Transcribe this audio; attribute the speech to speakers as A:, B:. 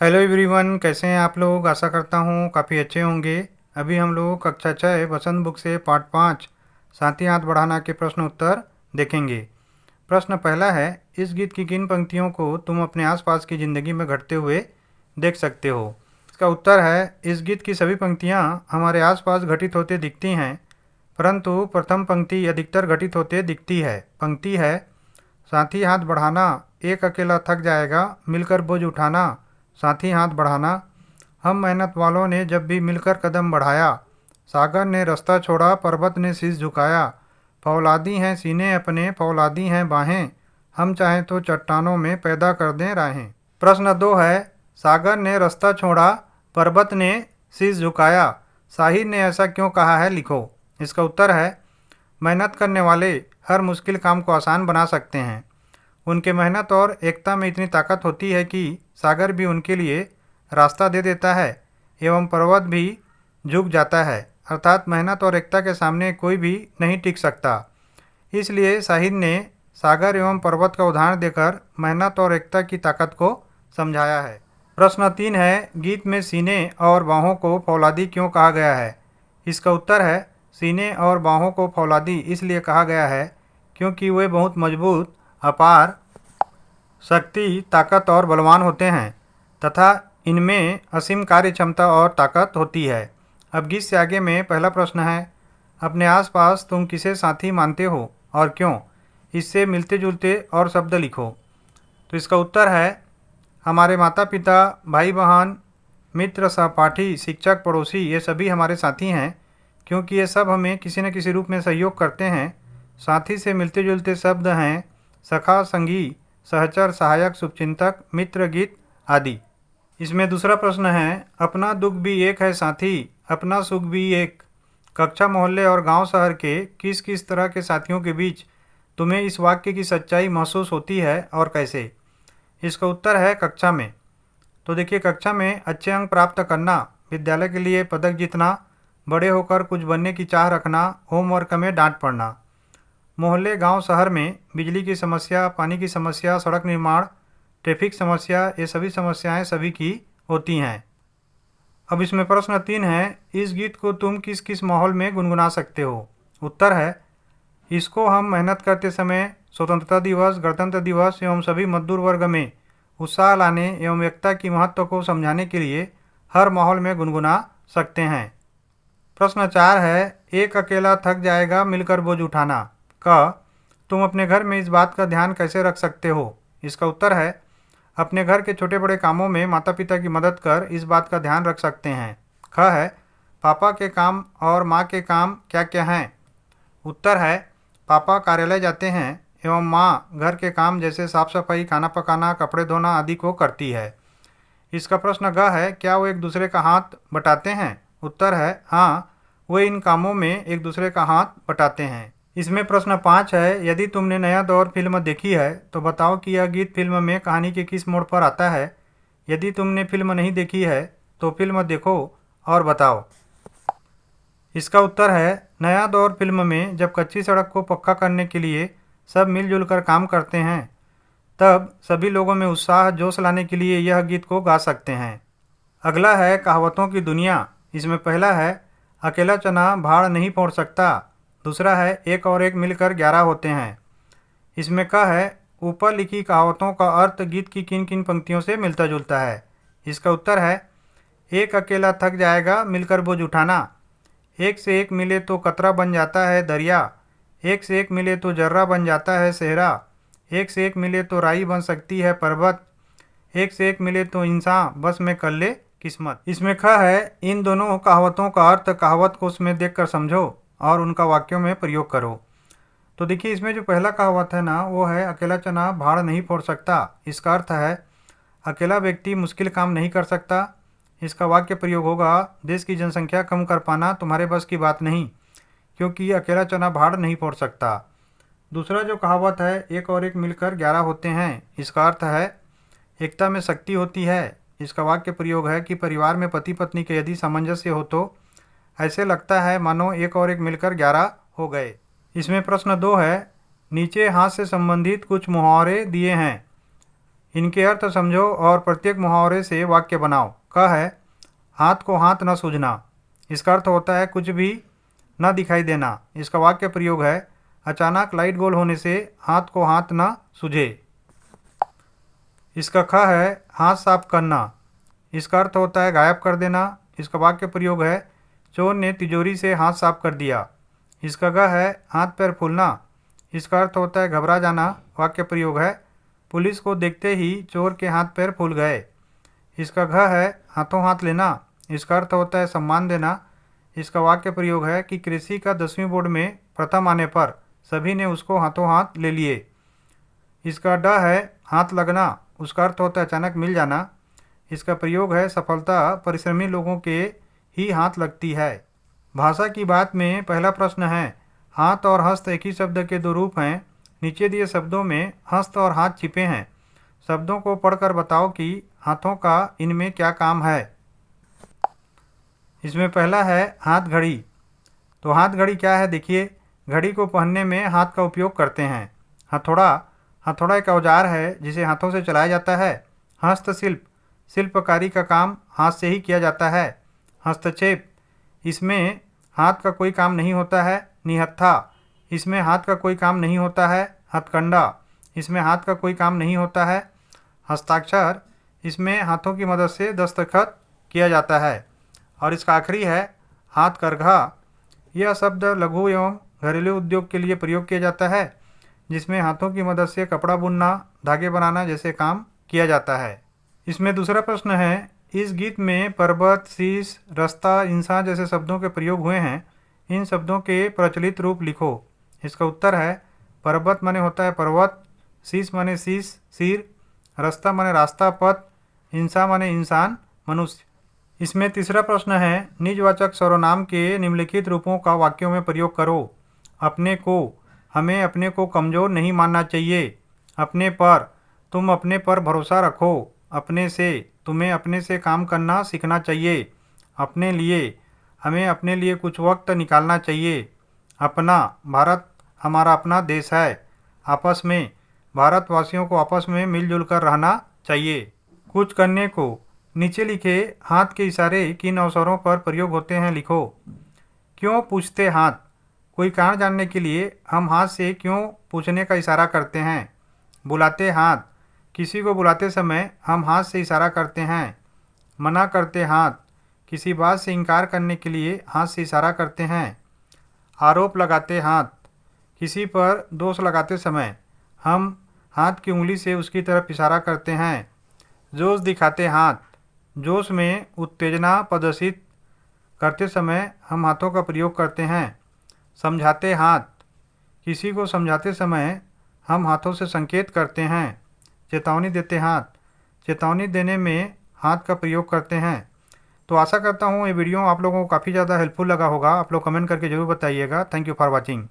A: Hello everyone, कैसे हैं आप लोग। आशा करता हूँ काफ़ी अच्छे होंगे। अभी हम लोग कक्षा 6 बसंत बुक से पार्ट 5 साथ ही हाथ बढ़ाना के प्रश्न उत्तर देखेंगे। प्रश्न पहला है, इस गीत की किन पंक्तियों को तुम अपने आसपास की ज़िंदगी में घटते हुए देख सकते हो। इसका उत्तर है, इस गीत की सभी पंक्तियाँ हमारे आसपास घटित होते दिखती हैं, परंतु प्रथम पंक्ति अधिकतर घटित होते दिखती है। पंक्ति है, साथी हाथ बढ़ाना, एक अकेला थक जाएगा, मिलकर बोझ उठाना, साथी हाथ बढ़ाना। हम मेहनत वालों ने जब भी मिलकर कदम बढ़ाया, सागर ने रास्ता छोड़ा, पर्वत ने शीश झुकाया, फौलादी हैं सीने अपने, फौलादी हैं बाहें, हम चाहें तो चट्टानों में पैदा कर दें राहें। प्रश्न 2 है, सागर ने रास्ता छोड़ा, पर्वत ने शीश झुकाया, साहिर ने ऐसा क्यों कहा है, लिखो। इसका उत्तर है, मेहनत करने वाले हर मुश्किल काम को आसान बना सकते हैं। उनके मेहनत और एकता में इतनी ताकत होती है कि सागर भी उनके लिए रास्ता दे देता है एवं पर्वत भी झुक जाता है। अर्थात मेहनत और एकता के सामने कोई भी नहीं टिक सकता। इसलिए साहिर ने सागर एवं पर्वत का उदाहरण देकर मेहनत और एकता की ताकत को समझाया है। प्रश्न 3 है, गीत में सीने और बाहों को फौलादी क्यों कहा गया है। इसका उत्तर है, सीने और बाहों को फौलादी इसलिए कहा गया है क्योंकि वे बहुत मजबूत, अपार शक्ति, ताकत और बलवान होते हैं तथा इनमें असीम कार्य क्षमता और ताकत होती है। अब गीत से आगे में पहला प्रश्न है, अपने आसपास तुम किसे साथी मानते हो और क्यों। इससे मिलते जुलते और शब्द लिखो। तो इसका उत्तर है, हमारे माता पिता, भाई बहन, मित्र, सहपाठी, शिक्षक, पड़ोसी, ये सभी हमारे साथी हैं क्योंकि ये सब हमें किसी न किसी रूप में सहयोग करते हैं। साथी से मिलते जुलते शब्द हैं सखा, संगी, सहचर, सहायक, शुभचिंतक, मित्र, गीत आदि। इसमें दूसरा प्रश्न है, अपना दुख भी एक है साथी, अपना सुख भी एक। कक्षा, मोहल्ले और गांव शहर के किस किस तरह के साथियों के बीच तुम्हें इस वाक्य की सच्चाई महसूस होती है और कैसे। इसका उत्तर है, कक्षा में। तो देखिए, कक्षा में अच्छे अंक प्राप्त करना, विद्यालय के लिए पदक जीतना, बड़े होकर कुछ बनने की चाह रखना, होमवर्क में डांट पड़ना। मोहल्ले, गांव, शहर में बिजली की समस्या, पानी की समस्या, सड़क निर्माण, ट्रैफिक समस्या, ये सभी समस्याएं सभी की होती हैं। अब इसमें प्रश्न 3 है, इस गीत को तुम किस किस माहौल में गुनगुना सकते हो। उत्तर है, इसको हम मेहनत करते समय, स्वतंत्रता दिवस, गणतंत्र दिवस एवं सभी मजदूर वर्ग में उत्साह लाने एवं एकता की महत्व को समझाने के लिए हर माहौल में गुनगुना सकते हैं। प्रश्न 4 है, एक अकेला थक जाएगा, मिलकर बोझ उठाना। तुम अपने घर में इस बात का ध्यान कैसे रख सकते हो। इसका उत्तर है, अपने घर के छोटे बड़े कामों में माता पिता की मदद कर इस बात का ध्यान रख सकते हैं। है, पापा के काम और माँ के काम क्या क्या हैं। उत्तर है, पापा कार्यालय जाते हैं एवं माँ घर के काम जैसे साफ सफाई, खाना पकाना, कपड़े धोना आदि को करती है। इसका प्रश्न है, क्या वो एक दूसरे का हाथ बटाते हैं। उत्तर है, हाँ, वे इन कामों में एक दूसरे का हाथ बटाते हैं। इसमें प्रश्न 5 है, यदि तुमने नया दौर फिल्म देखी है तो बताओ कि यह गीत फिल्म में कहानी के किस मोड़ पर आता है। यदि तुमने फिल्म नहीं देखी है तो फिल्म देखो और बताओ। इसका उत्तर है, नया दौर फिल्म में जब कच्ची सड़क को पक्का करने के लिए सब मिलजुल कर काम करते हैं तब सभी लोगों में उत्साह, जोश लाने के लिए यह गीत को गा सकते हैं। अगला है कहावतों की दुनिया। इसमें पहला है, अकेला चना भाड़ नहीं फोड़ सकता। दूसरा है, एक और एक मिलकर 11 होते हैं। इसमें है, ऊपर लिखी कहावतों का अर्थ गीत की किन किन पंक्तियों से मिलता जुलता है। इसका उत्तर है, एक अकेला थक जाएगा, मिलकर बोझ उठाना। एक से एक मिले तो कतरा बन जाता है दरिया। एक से एक मिले तो जर्रा बन जाता है सेहरा। एक से एक मिले तो राई बन सकती है पर्वत। एक से एक मिले तो इंसान बस में कर ले किस्मत। इसमें है, इन दोनों कहावतों का अर्थ कहावत को उसमें देखकर समझो और उनका वाक्यों में प्रयोग करो। तो देखिए, इसमें जो पहला कहावत है ना, वो है, अकेला चना भाड़ नहीं फोड़ सकता। इसका अर्थ है, अकेला व्यक्ति मुश्किल काम नहीं कर सकता। इसका वाक्य प्रयोग होगा, देश की जनसंख्या कम कर पाना तुम्हारे बस की बात नहीं, क्योंकि अकेला चना भाड़ नहीं फोड़ सकता। दूसरा जो कहावत है, एक और एक मिलकर 11 होते हैं। इसका अर्थ है, एकता में शक्ति होती है। इसका वाक्य प्रयोग है कि परिवार में पति पत्नी के यदि सामंजस्य हो तो ऐसे लगता है मानो एक और एक मिलकर 11 हो गए। इसमें प्रश्न 2 है, नीचे हाथ से संबंधित कुछ मुहावरे दिए हैं। इनके अर्थ समझो और प्रत्येक मुहावरे से वाक्य बनाओ। क है हाथ को हाथ न सूझना। इसका अर्थ होता है कुछ भी न दिखाई देना। इसका वाक्य प्रयोग है अचानक लाइट गोल होने से हाथ को हाथ न सूझे। इसका ख है हाथ साफ करना। इसका अर्थ होता है गायब कर देना। इसका वाक्य प्रयोग है चोर ने तिजोरी से हाथ साफ कर दिया। इसका ग है हाथ पैर फूलना। इसका अर्थ होता है घबरा जाना। वाक्य प्रयोग है पुलिस को देखते ही चोर के हाथ पैर फूल गए। इसका घ है हाथों हाथ लेना। इसका अर्थ होता है सम्मान देना। इसका वाक्य प्रयोग है कि कृषि का 10वीं बोर्ड में प्रथम आने पर सभी ने उसको हाथों हाथ ले लिए। इसका ड है हाथ लगना। उसका अर्थ होता है अचानक मिल जाना। इसका प्रयोग है सफलता परिश्रमी लोगों के ही हाथ लगती है। भाषा की बात में पहला प्रश्न है हाथ और हस्त एक ही शब्द के दो रूप हैं। नीचे दिए शब्दों में हस्त और हाथ छिपे हैं। शब्दों को पढ़कर बताओ कि हाथों का इनमें क्या काम है। इसमें पहला है हाथ घड़ी। तो हाथ घड़ी क्या है देखिए। घड़ी को पहनने में हाथ का उपयोग करते हैं। हथौड़ा एक औजार है जिसे हाथों से चलाया जाता है। हस्तशिल्प शिल्पकारी का काम हाथ से ही किया जाता है। हस्तक्षेप इसमें हाथ का कोई काम नहीं होता है। निहत्था इसमें हाथ का कोई काम नहीं होता है। हथकंडा इसमें हाथ का कोई काम नहीं होता है। हस्ताक्षर इसमें हाथों की मदद से दस्तखत किया जाता है। और इसका आखिरी है हाथ करघा। यह शब्द लघु एवं घरेलू उद्योग के लिए प्रयोग किया जाता है जिसमें हाथों की मदद से कपड़ा बुनना धागे बनाना जैसे काम किया जाता है। इसमें दूसरा प्रश्न है इस गीत में पर्वत शीश रास्ता इंसान जैसे शब्दों के प्रयोग हुए हैं। इन शब्दों के प्रचलित रूप लिखो। इसका उत्तर है पर्वत माने होता है पर्वत, शीश माने शीश सिर, रास्ता माने रास्ता पथ, इंसान माने इंसान मनुष्य। इसमें तीसरा प्रश्न है निजवाचक सर्वनाम के निम्नलिखित रूपों का वाक्यों में प्रयोग करो। अपने को हमें अपने को कमज़ोर नहीं मानना चाहिए। अपने पर तुम अपने पर भरोसा रखो। अपने से तुम्हें अपने से काम करना सीखना चाहिए। अपने लिए हमें अपने लिए कुछ वक्त निकालना चाहिए। अपना भारत हमारा अपना देश है। आपस में भारतवासियों को आपस में मिलजुल कर रहना चाहिए। कुछ करने को नीचे लिखे हाथ के इशारे किन अवसरों पर प्रयोग होते हैं लिखो। क्यों पूछते हाथ। कोई कारण जानने के लिए हम हाथ से क्यों पूछने का इशारा करते हैं। बुलाते हाथ किसी को बुलाते समय हम हाथ से इशारा करते हैं। मना करते हाथ किसी बात से इनकार करने के लिए हाथ से इशारा करते हैं। आरोप लगाते हाथ किसी पर दोष लगाते समय हम हाथ की उंगली से उसकी तरफ इशारा करते हैं। जोश दिखाते हाथ जोश में उत्तेजना प्रदर्शित करते समय हम हाथों का प्रयोग करते हैं। समझाते हाथ किसी को समझाते समय हम हाथों से संकेत करते हैं। चेतावनी देते हाथ चेतावनी देने में हाथ का प्रयोग करते हैं। तो आशा करता हूँ ये वीडियो आप लोगों को काफ़ी ज़्यादा हेल्पफुल लगा होगा। आप लोग कमेंट करके ज़रूर बताइएगा। Thank you for watching.